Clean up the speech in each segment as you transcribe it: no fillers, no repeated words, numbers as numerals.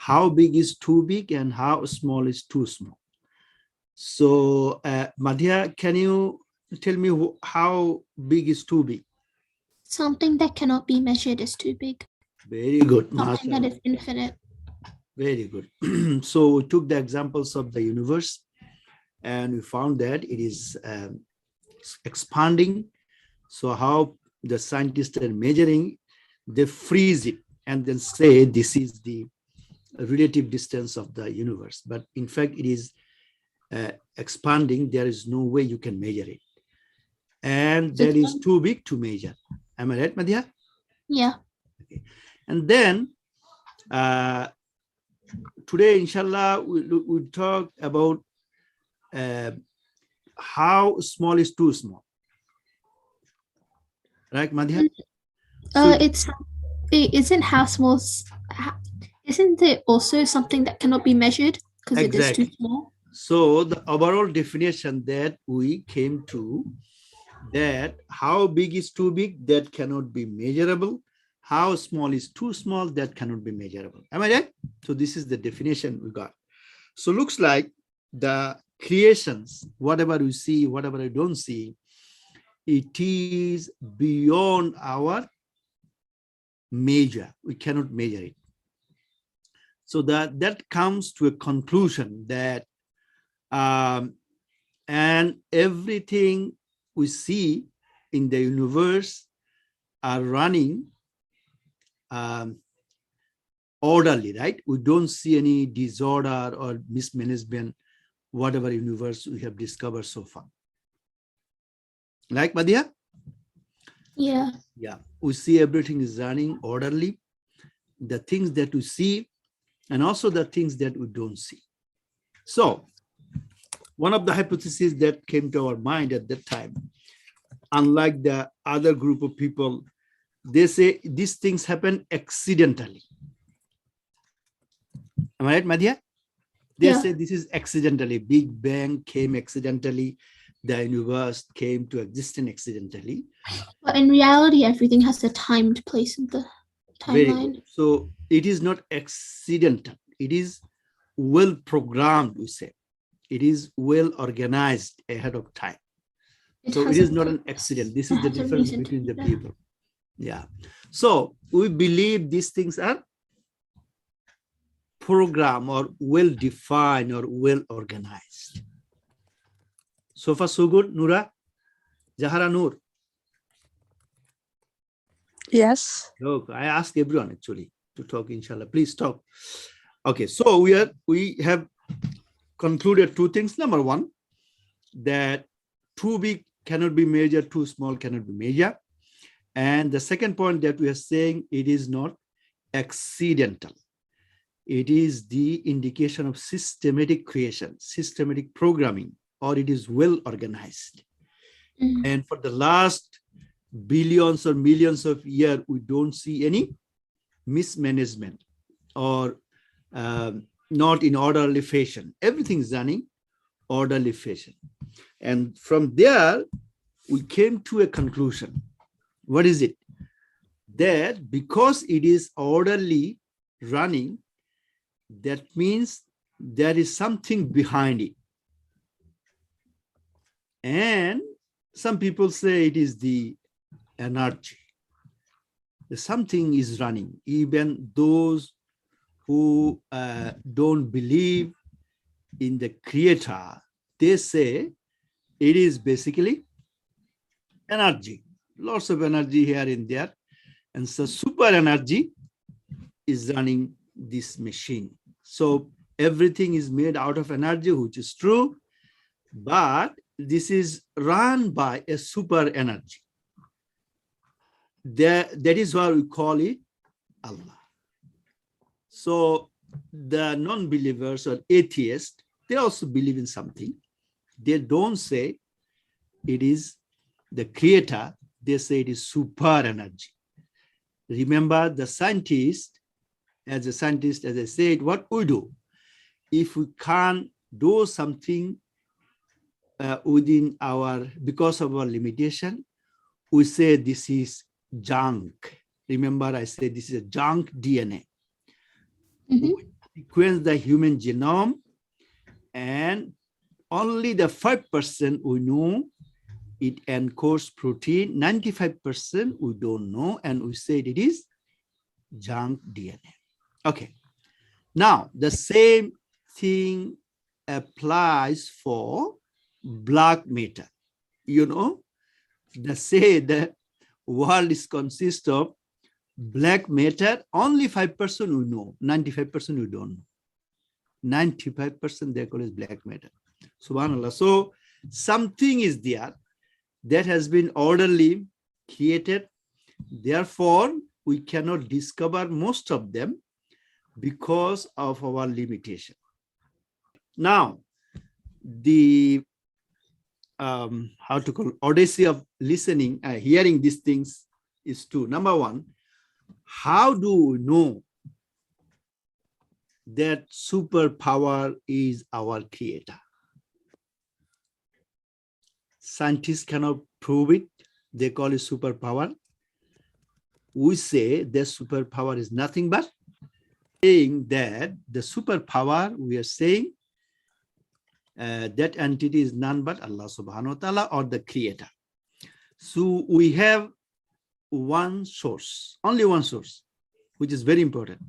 how big is too big and how small is too small. So Madhya, can you tell me how big is too big? Something that cannot be measured is too big. Very good, Something that mashallah. is infinite. Very good. So we took the examples of the universe and we found that it is expanding. So how the scientists are measuring, they freeze it and then say this is the relative distance of the universe. But in fact, it is expanding. There is no way you can measure it. And that is too big to measure. Am I right, Madhya? Yeah. Okay. And then today, inshallah, we'll talk about how small is too small. Right, Madhya? Isn't how small, isn't it also something that cannot be measured because it is too small? So the overall definition that we came to, that how big is too big, that cannot be measurable. How small is too small, that cannot be measurable. Am I right? So this is the definition we got. So looks like the creations, whatever we see, whatever I don't see, it is beyond our measure. We cannot measure it. So that comes to a conclusion that and everything we see in the universe are running orderly, right? We don't see any disorder or mismanagement, whatever universe we have discovered so far. Like Madhya? Yeah. Yeah, we see everything is running orderly. The things that we see and also the things that we don't see. So one of the hypotheses that came to our mind at that time, unlike the other group of people, they say these things happen accidentally. Am I right, Madhya? They say this is accidentally. Big Bang came accidentally. The universe came to existence accidentally. But in reality, everything has a timed place in the timeline. Very good. So it is not accidental. It is well programmed, we say. It is well organized ahead of time. So it is not an accident. This is the difference between the people. Yeah. So we believe these things are programmed or well defined or well organized. So far, so good, Nura? Jahara Noor? Yes. Look, I asked everyone actually to talk, inshallah. Please talk. Okay, so we have concluded two things. Number one, that too big cannot be measured, too small cannot be measured. And the second point that we are saying, it is not accidental. It is the indication of systematic creation, systematic programming, or it is well organized. And for the last billions or millions of years, we don't see any mismanagement or not in orderly fashion. Everything is running orderly fashion. And from there, we came to a conclusion. What is it? That because it is orderly running, that means there is something behind it. And some people say it is the energy. Something is running. Even those who don't believe in the creator, they say it is basically energy. Lots of energy here and there. And so super energy is running this machine. So everything is made out of energy, which is true, but this is run by a super energy. That is why we call it Allah. So the non-believers or atheists, they also believe in something. They don't say it is the creator, they say it is super energy. Remember, the scientist, as a scientist, as I said, what we do, if we can't do something within our, because of our limitation, we say this is junk. Remember, I said this is a junk DNA. sequence the human genome, and only the 5% we know it encodes protein, 95% we don't know, and we said it is junk DNA. Okay, now the same thing applies for black matter. You know, they say the world is consist of black matter, only 5% we know, 95% we don't know. 95% they call it black matter. Subhanallah. So something is there that has been orderly created. Therefore, we cannot discover most of them because of our limitation. Now, the how to call odyssey of listening, hearing these things is two. Number one, how do we know that superpower is our creator? Scientists cannot prove it. They call it superpower. We say the superpower is nothing but saying that the superpower, we are saying that entity is none but Allah subhanahu wa ta'ala, or the creator. So we have one source, only one source, which is very important,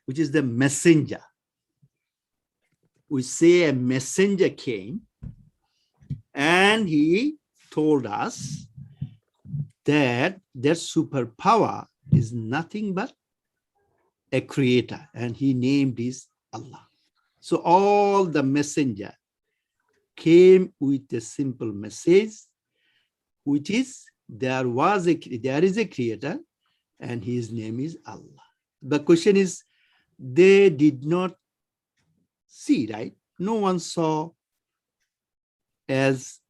which is the messenger. We say a messenger came and he told us that their superpower is nothing but a creator, and he named is Allah. So all the messenger came with a simple message, which is there is a creator and his name is Allah. The question is, they did not see, right? No one saw, as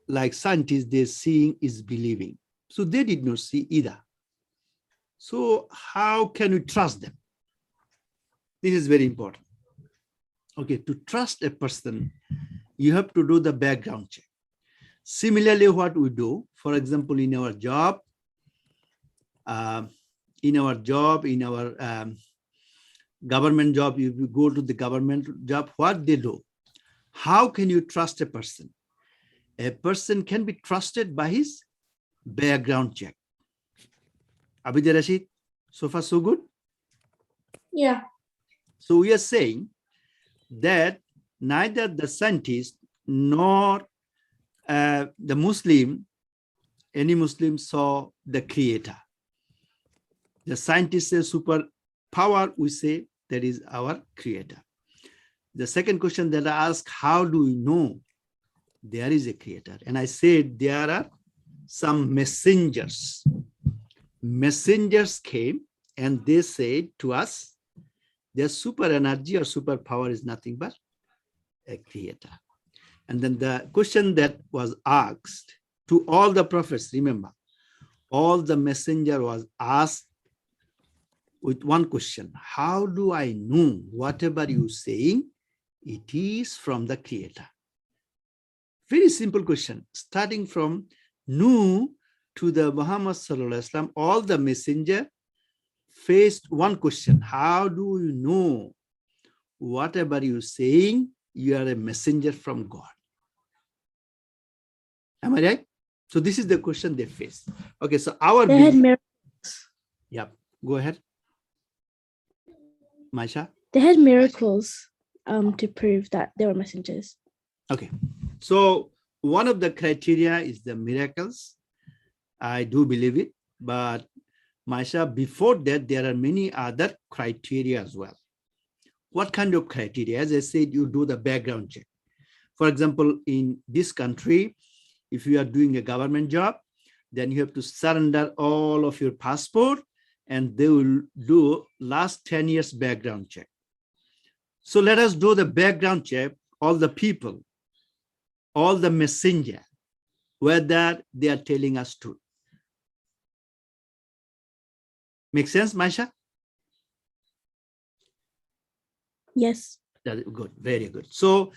like scientists, they're seeing is believing. So they did not see either. So how can we trust them? This is very important. Okay, to trust a person, you have to do the background check. Similarly, what we do, for example, in our job, in our government job, if you go to the government job, what they do? How can you trust a person? A person can be trusted by his background check. Abidya Rashid, so far so good? Yeah. So we are saying that neither the scientist nor the Muslim, any Muslim saw the creator. The scientist says superpower, we say that is our creator. The second question that I ask, how do we know there is a creator? And I said there are some messengers. Messengers came and they said to us, their super energy or superpower is nothing but a creator. And then the question that was asked to all the prophets, remember, all the messenger was asked with one question: how do I know whatever you're saying, it is from the creator? Very simple question. Starting from Nuh to the Muhammad Sallallahu Alaihi Wasallam, all the messenger faced one question: how do you know whatever you're saying, you are a messenger from God? Am I right? So this is the question they faced. Okay, so our They had miracles. yeah, go ahead, Maisha. They had miracles to prove that they were messengers. Okay, so one of the criteria is the miracles. I do believe it, but Maisha, before that, there are many other criteria as well. What kind of criteria? As I said, you do the background check. For example, in this country, if you are doing a government job, then you have to surrender all of your passport and they will do last 10 years background check. So let us do the background check, all the people, all the messenger, whether they are telling us truth. Make sense, Maisha? Yes. That is good, very good. So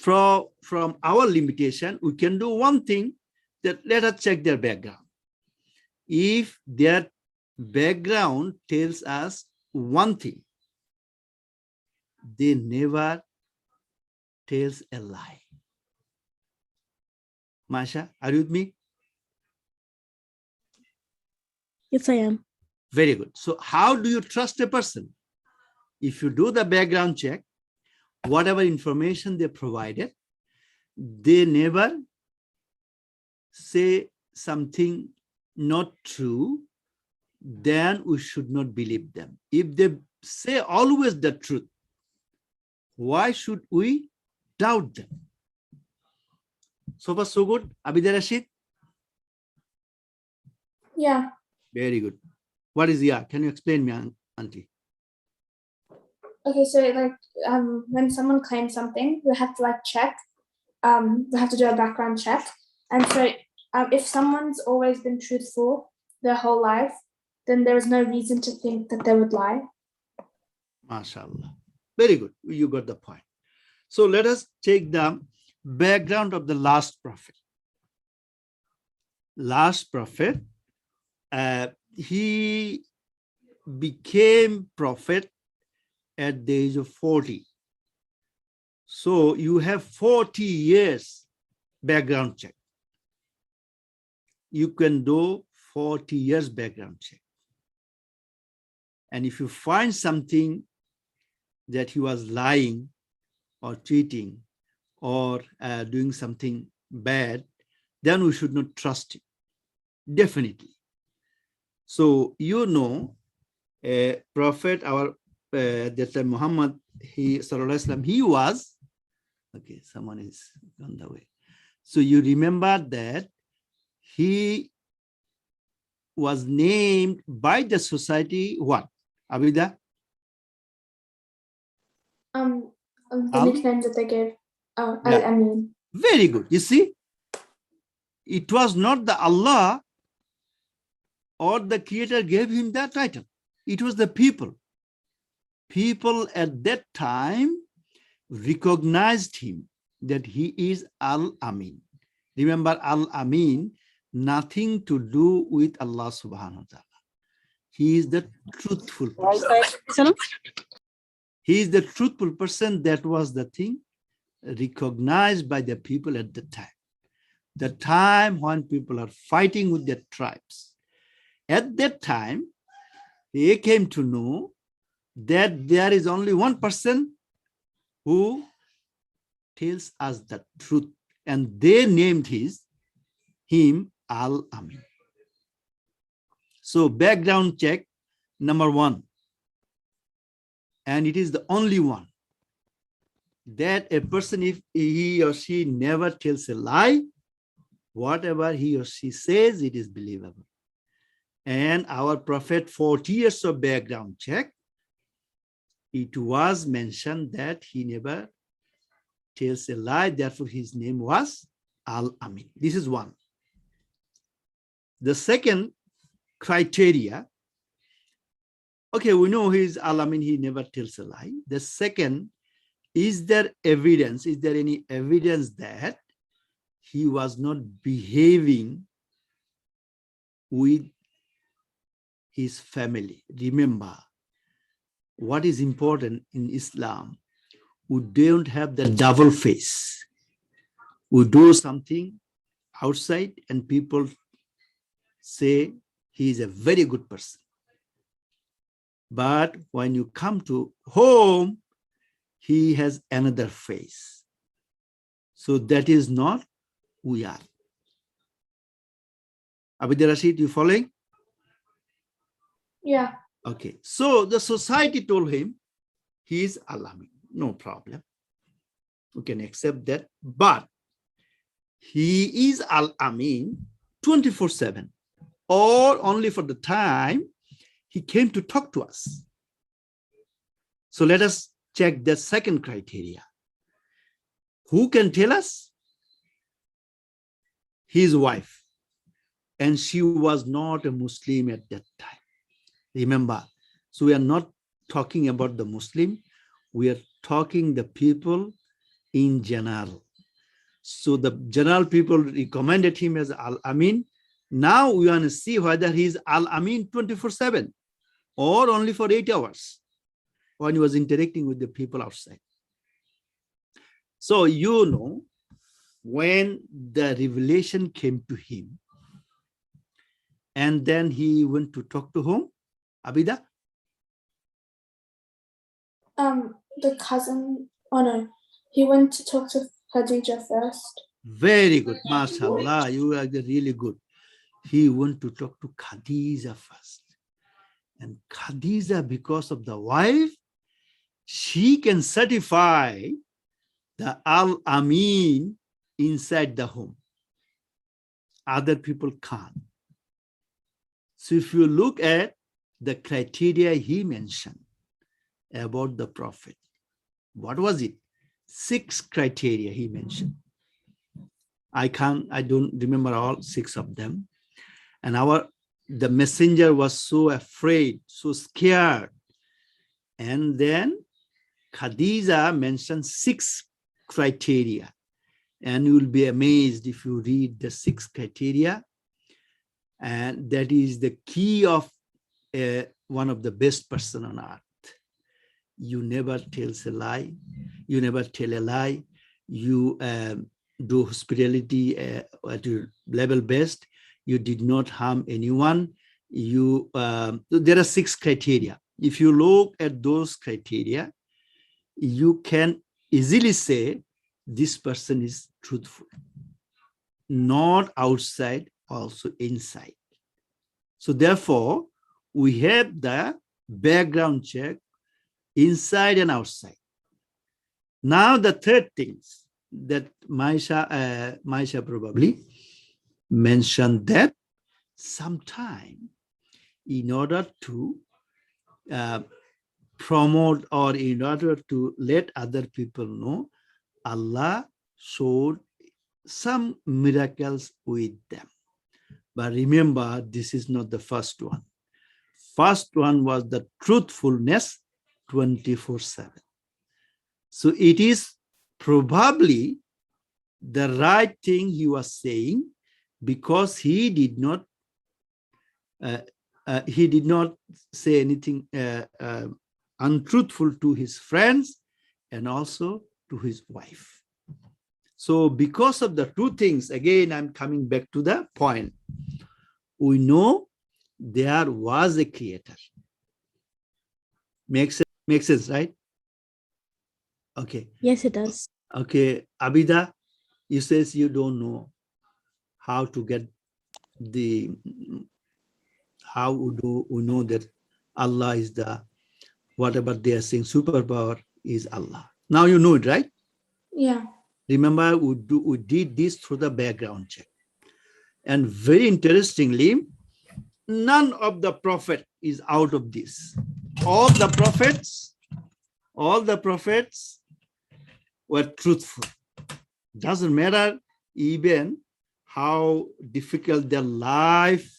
from our limitation, we can do one thing, that let us check their background. If their background tells us one thing, they never tells a lie. Masha, are you with me? Yes, I am. Very good. So how do you trust a person? If you do the background check, whatever information they provided, they never say something not true, then we should not believe them. If they say always the truth, why should we doubt them? So far, so good. Abida Rashid? Yeah. Very good. What is yeah? Can you explain me, Auntie? Okay, so like when someone claims something, we have to like check. We have to do a background check. And so if someone's always been truthful their whole life, then there is no reason to think that they would lie. MashaAllah. Very good. You got the point. So let us take the background of the last prophet. Last prophet, he became prophet at the age of 40. So you have 40 years background check. You can do 40 years background check. And if you find something that he was lying or cheating or doing something bad, then we should not trust him. Definitely. So, you know, Prophet, our that time Muhammad, he was, okay, someone is on the way. So you remember that he was named by the society what? Abida? The Al- nickname that they gave. Oh, Yeah. I mean. Very good. You see, it was not the Allah or the creator gave him that title. It was the people. People at that time recognized him that he is Al-Amin. Remember, Al-Amin, nothing to do with Allah subhanahu wa ta'ala. He is the truthful person. He is the truthful person. That was the thing recognized by the people at the time. The time when people are fighting with their tribes. At that time, they came to know that there is only one person who tells us the truth, and they named him Al-Amin. So background check number 1, and it is the only one, that a person, if he or she never tells a lie, whatever he or she says, it is believable. And our prophet, 40 years of background check, it was mentioned that he never tells a lie, therefore his name was Al-Amin. This is one. The second criteria, okay, we know he is Al-Amin, he never tells a lie. The second, is there evidence, is there any evidence that he was not behaving with his family? Remember, what is important in Islam, we don't have the double face. We do something outside and people say he is a very good person. But when you come to home, he has another face. So that is not who we are. Abida Rashid, you following? Yeah. Okay. So the society told him he is Al-Amin. No problem. We can accept that. But he is Al-Amin 24/7, or only for the time he came to talk to us. So let us check the second criteria. Who can tell us? His wife. And she was not a Muslim at that time. Remember, so we are not talking about the Muslim. We are talking the people in general. So the general people recommended him as Al-Amin. Now we want to see whether he is Al-Amin 24/7 or only for 8 hours when he was interacting with the people outside. So, you know, when the revelation came to him, and then he went to talk to whom? Abida? The cousin, oh no, he went to talk to Khadija first. Very good. MashaAllah, you are really good. He went to talk to Khadija first. And Khadija, because of the wife, she can certify the Al-Amin inside the home. Other people can't. So if you look at the criteria he mentioned about the Prophet, what was it? 6 criteria he mentioned. I don't remember all 6 of them. And the messenger was so afraid, so scared. And then Khadija mentioned 6 criteria. And you will be amazed if you read the 6 criteria. And that is the key of one of the best person on earth. You never tell a lie. You never tell a lie. You do hospitality at your level best. You did not harm anyone. There are 6 criteria. If you look at those criteria, you can easily say this person is truthful. Not outside, also inside. So therefore, we have the background check inside and outside. Now the third things that Maisha probably mentioned, that sometime in order to promote or in order to let other people know, Allah showed some miracles with them. But remember, this is not the first one. First one was the truthfulness 24/7. So it is probably the right thing he was saying, because he did not say anything untruthful to his friends and also to his wife. So because of the 2 things, again, I'm coming back to the point. We know there was a creator. Makes sense, right? Okay. Yes, it does. Okay, Abida, you says you don't know how to get how do we know that Allah is whatever they are saying, superpower is Allah. Now you know it, right? Yeah. Remember, we did this through the background check. And very interestingly, none of the prophet is out of this. All the prophets were truthful. Doesn't matter even how difficult their life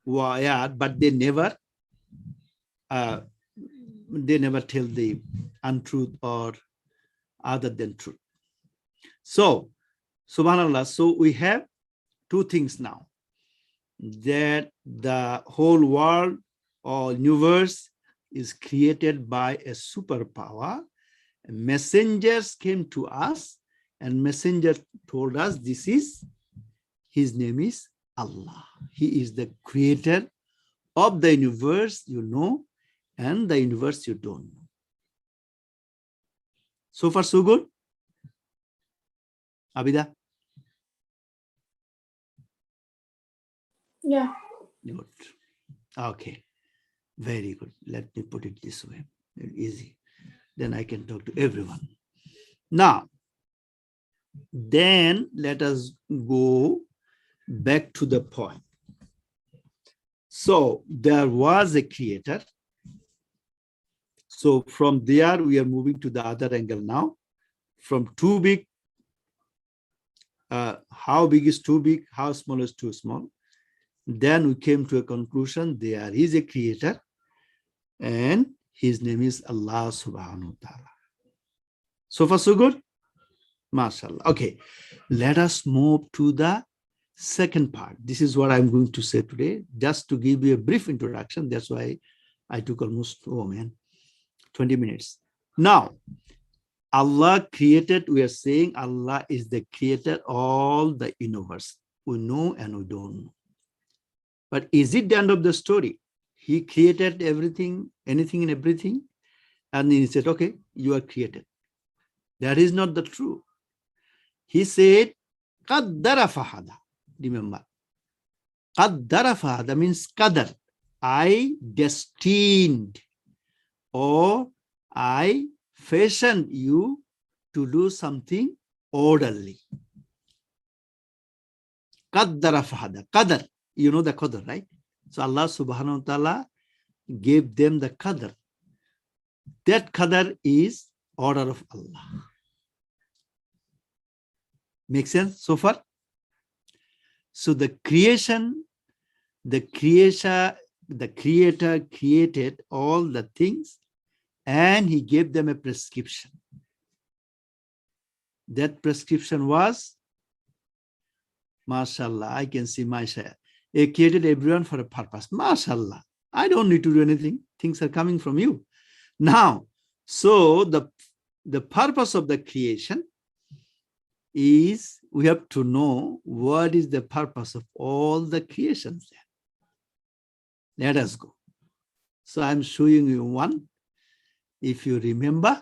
was, but they never tell the untruth or other than truth. So, subhanallah, so we have 2 things now, that the whole world or universe is created by a superpower. Messengers came to us, and messenger told us his name is Allah. He is the creator of the universe, you know, and the universe you don't know. So far, so good? Abida? Yeah. Good. Okay. Very good. Let me put it this way. Very easy. Then I can talk to everyone. Now, then let us go back to the point. So there was a creator. So from there, we are moving to the other angle now. From too big, how big is too big? How small is too small? Then we came to a conclusion, there is a creator, and his name is Allah subhanahu wa ta'ala. So far, so good? MashaAllah. Okay, let us move to the second part. This is what I'm going to say today, just to give you a brief introduction. That's why I took almost, 20 minutes. Now, Allah created, we are saying Allah is the creator of all the universe. We know and we don't know. But is it the end of the story? He created everything, anything and everything. And then he said, okay, you are created. That is not the truth. He said, qaddara fahada. Remember, qaddara fahada means qadar. I destined or I fashioned you to do something orderly. Qaddara fahada. Qadar. You know the qadar, right? So Allah subhanahu wa ta'ala gave them the qadar. That qadar is order of Allah. Make sense so far? So the creation, the creator created all the things and he gave them a prescription. That prescription was, mashallah, I can see mashallah. He created everyone for a purpose. Mashallah. I don't need to do anything. Things are coming from you. Now, so the purpose of the creation is we have to know what is the purpose of all the creations. Let us go. So I'm showing you one. If you remember,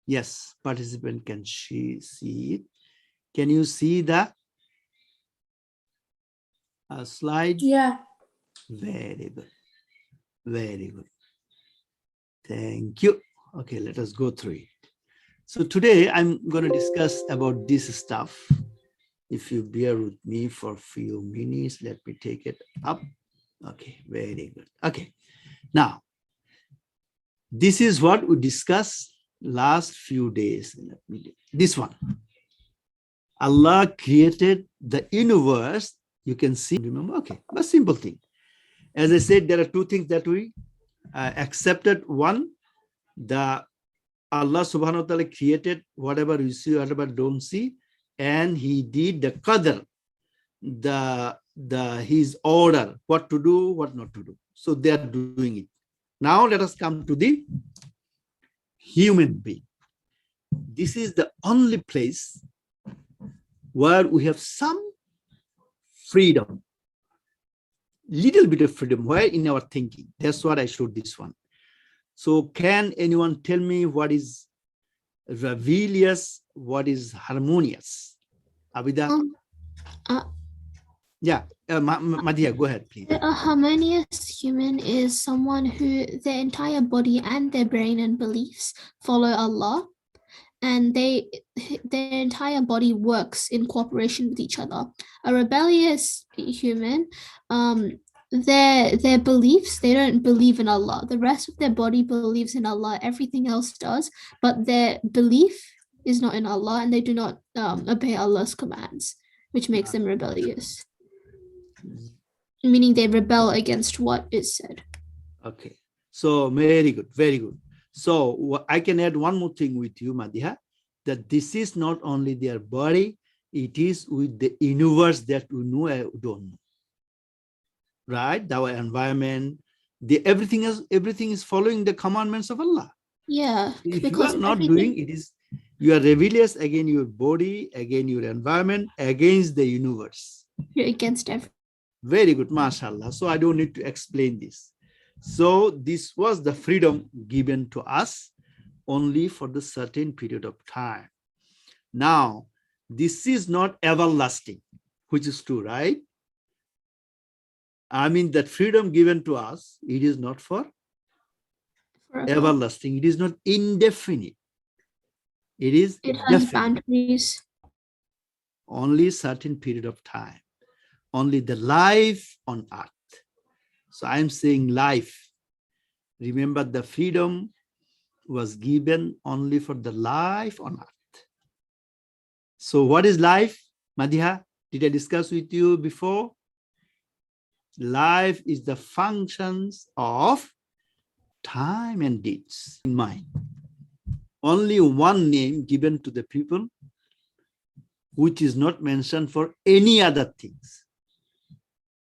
yes, participant can see it. Can you see the slide? Yeah. Very good. Very good. Thank you. Okay, let us go through it. So today I'm going to discuss about this stuff. If you bear with me for a few minutes, let me take it up. Okay, very good. Okay, now this is what we discussed last few days. This one. Allah created the universe. You can see, remember, okay, a simple thing. As I said, there are two things that we accepted. One, the Allah subhanahu wa ta'ala created whatever you see, whatever don't see, and he did the qadr, his order, what to do, what not to do. So they are doing it. Now let us come to the human being. This is the only place where we have some freedom, little bit of freedom, where in our thinking. That's what I showed this one. So can anyone tell me what is rebellious, what is harmonious? Abida? Yeah, Madhya, go ahead, please. A harmonious human is someone who their entire body and their brain and beliefs follow Allah, and their entire body works in cooperation with each other. A rebellious human, their beliefs, they don't believe in Allah. The rest of their body believes in Allah, everything else does, but their belief is not in Allah, and they do not obey Allah's commands, which makes them rebellious. Meaning they rebel against what is said. Okay, so very good, very good. So I can add one more thing with you, Madhya, that this is not only their body, it is with the universe that we know and don't know. Right? Our environment, everything is following the commandments of Allah. Yeah, If you are not doing it, is you are rebellious against your body, against your environment, against the universe. You're against everything. Very good, mashallah. So I don't need to explain this. So this was the freedom given to us only for the certain period of time. Now, this is not everlasting, which is true, right? I mean, that freedom given to us, it is not for everlasting. It is not indefinite. It is has definite. Boundaries. Only certain period of time. Only the life on earth. So I'm saying life. Remember, the freedom was given only for the life on earth. So what is life, Madhya? Did I discuss with you before? Life is the functions of time and deeds in mind. Only one name given to the people, which is not mentioned for any other things.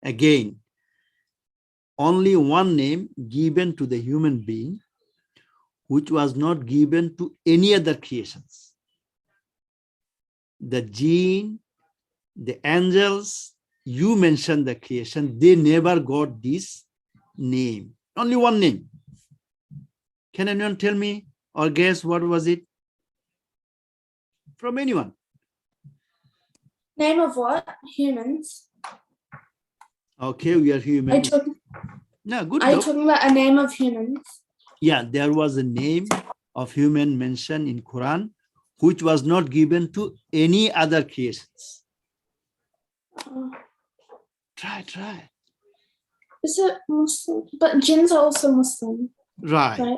Again, only one name given to the human being, which was not given to any other creations. The jinn, the angels, you mentioned the creation, they never got this name. Only one name. Can anyone tell me or guess what was it? From anyone? Name of what? Humans. Okay, we are Are human. you talking, No, good are you job. talking about a name of humans? Yeah, there was a name of human mentioned in Quran, which was not given to any other creations. Oh. Try. Is it Muslim? But jinns are also Muslim, Right.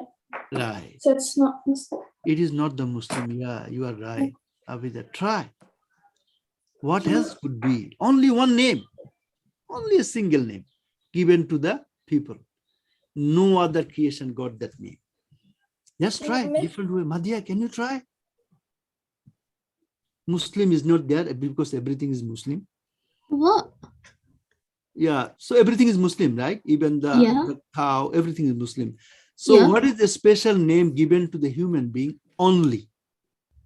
right? So it's not Muslim. It is not the Muslim. Yeah, you are right. Abida, try. What else could be? Only one name. Only a single name given to the people. No other creation got that name. Just try. Different way. Madhya, can you try? Muslim is not there because everything is Muslim. What? Yeah, so everything is Muslim, right? Even Yeah. the cow, everything is Muslim. So Yeah. what is the special name given to the human being only?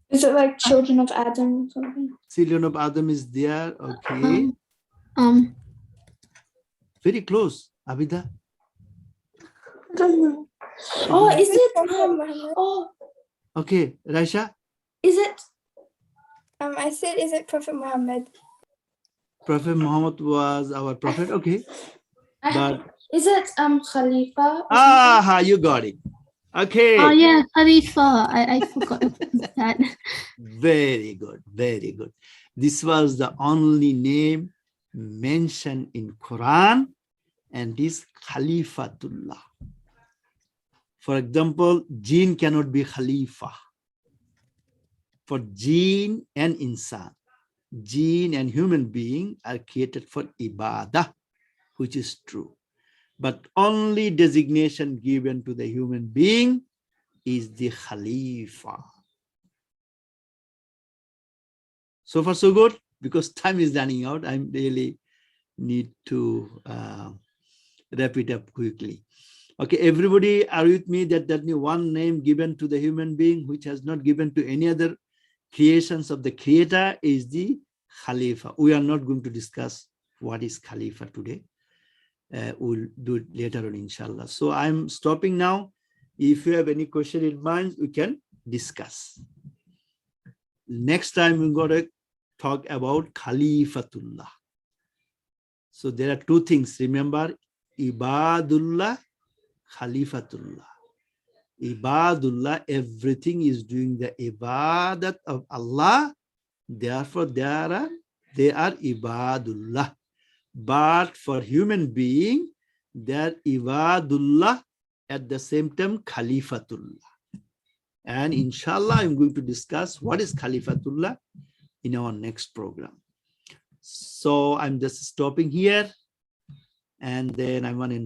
Is it like children of Adam or something? Children of Adam is there. Okay, very close. Abida. I don't know. Oh, is it? Oh, Okay, Raisha. is it? I said, is it Prophet Muhammad? Prophet Muhammad was our prophet. Okay, but Is it Khalifa? or aha, you got it. Okay. Oh yeah, Khalifa. I forgot about that. Very good, very good. This was the only name mentioned in Quran, and is Khalifatullah. For example, jinn cannot be Khalifa. For jinn and insan, jinn and human being are created for ibadah, which is true. But only designation given to the human being is the Khalifa. So far, so good, because time is running out. I really need to wrap it up quickly. Okay, everybody are with me that one name given to the human being, which has not given to any other creations of the creator, is the Khalifa. We are not going to discuss what is Khalifa today. We'll do it later on, inshallah. So I'm stopping now. If you have any question in mind, we can discuss. Next time we're going to talk about Khalifatullah. So there are two things. Remember, Ibadullah, Khalifatullah. Ibadullah, everything is doing the ibadat of Allah. Therefore, they are Ibadullah. But for human being, they are Ibadullah, at the same time Khalifatullah. And inshallah, I'm going to discuss what is Khalifatullah in our next program. So I'm just stopping here, and then I want to